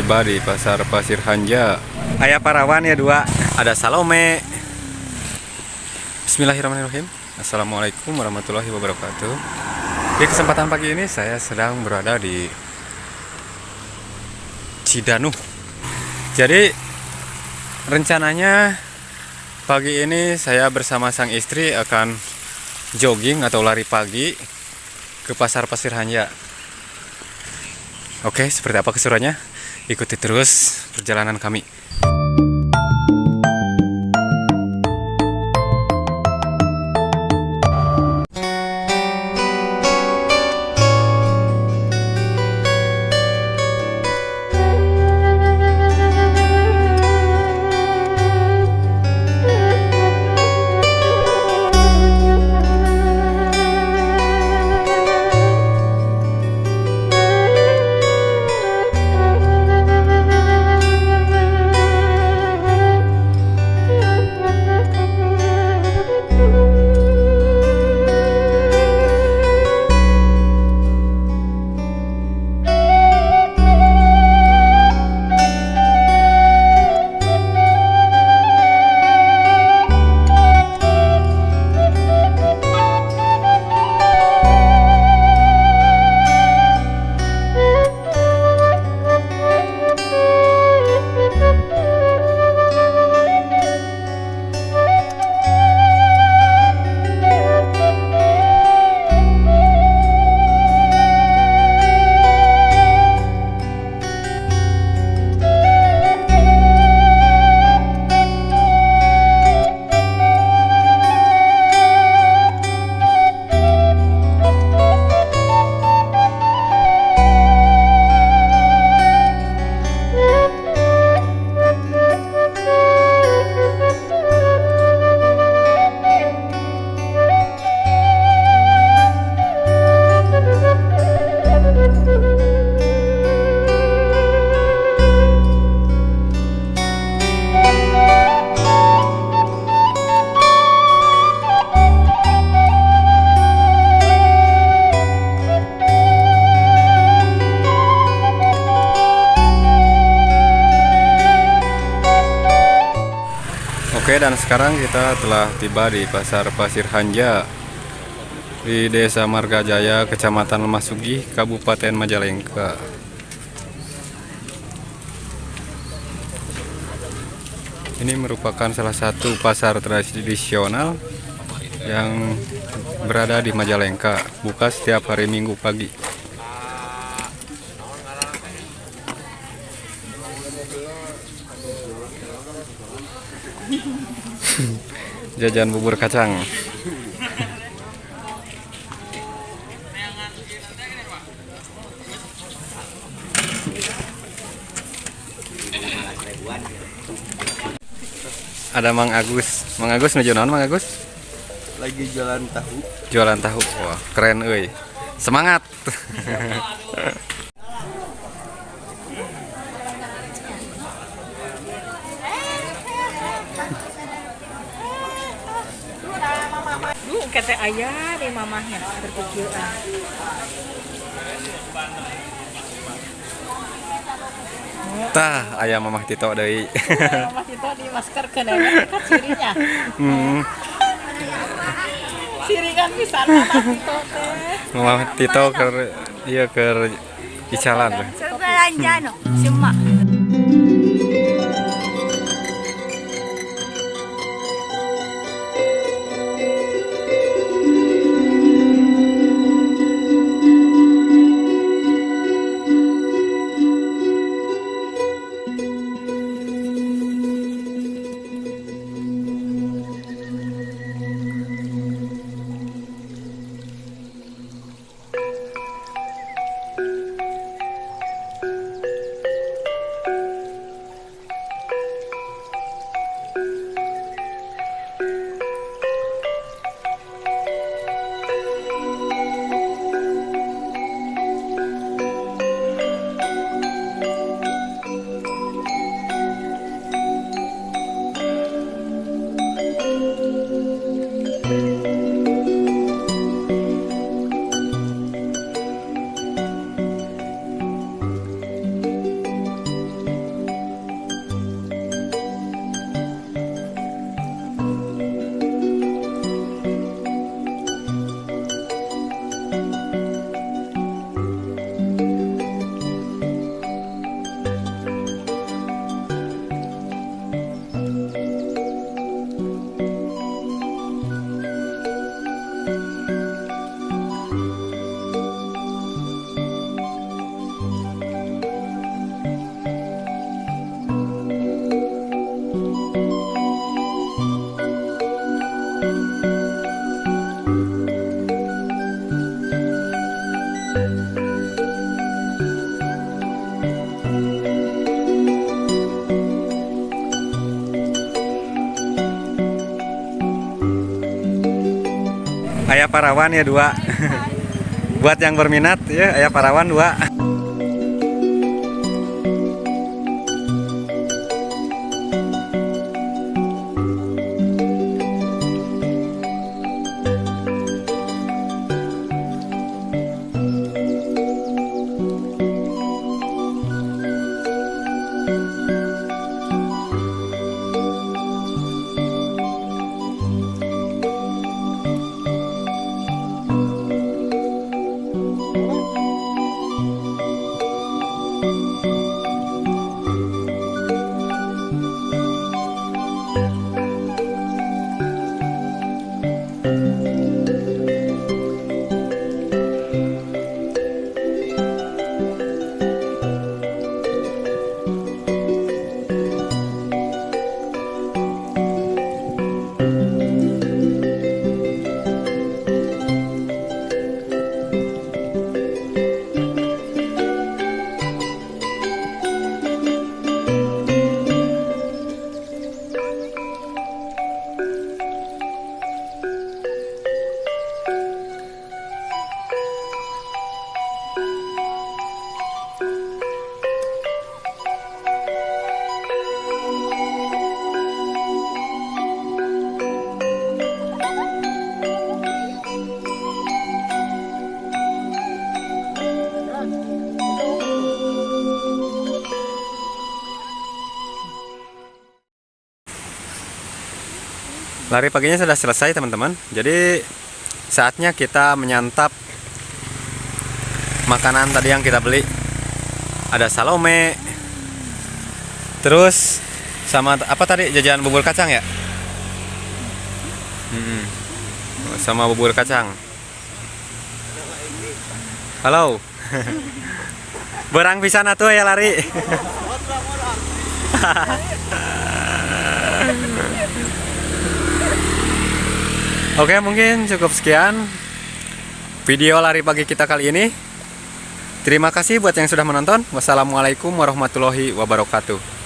tiba di Pasar Pasir Hanja. Ayah Parawan ya dua. Ada Salome. Bismillahirrahmanirrahim. Assalamualaikum warahmatullahi wabarakatuh. Di kesempatan pagi ini saya sedang berada di Cidanuh. Jadi rencananya pagi ini saya bersama sang istri akan jogging atau lari pagi ke Pasar Pasir Hanja. Oke, seperti apa keseruannya? Ikuti terus perjalanan kami. Oke, dan sekarang kita telah tiba di Pasar Pasir Hanja di Desa Margajaya, Kecamatan Lemah Sugih, Kabupaten Majalengka. Ini merupakan salah satu pasar tradisional yang berada di Majalengka, buka setiap hari Minggu pagi. Jajan bubur kacang. Ada Mang Agus. Mang Agus nuju naon Mang Agus? Lagi jualan tahu. Jualan tahu. Wah, keren euy. Semangat. Kata ayah di mamahnya berpikiran. Tah, aya Mamah Tito deui. Mamah Tito di masker ke kan cirinya. Ciri kan pisan Mamah Tito teh. Mamah Tito keur ieu keur icalan. Belanja no, cuma. Ayah Parawan ya 2. Buat yang berminat ya, Ayah Parawan 2. Lari paginya sudah selesai teman-teman. Jadi saatnya kita menyantap makanan tadi yang kita beli. Ada salome. Terus sama apa tadi, jajanan bubur kacang ya? Sama bubur kacang. Halo. Berang pisan atuh ya lari. Oke, mungkin cukup sekian video lari pagi kita kali ini. Terima kasih buat yang sudah menonton. Wassalamualaikum warahmatullahi wabarakatuh.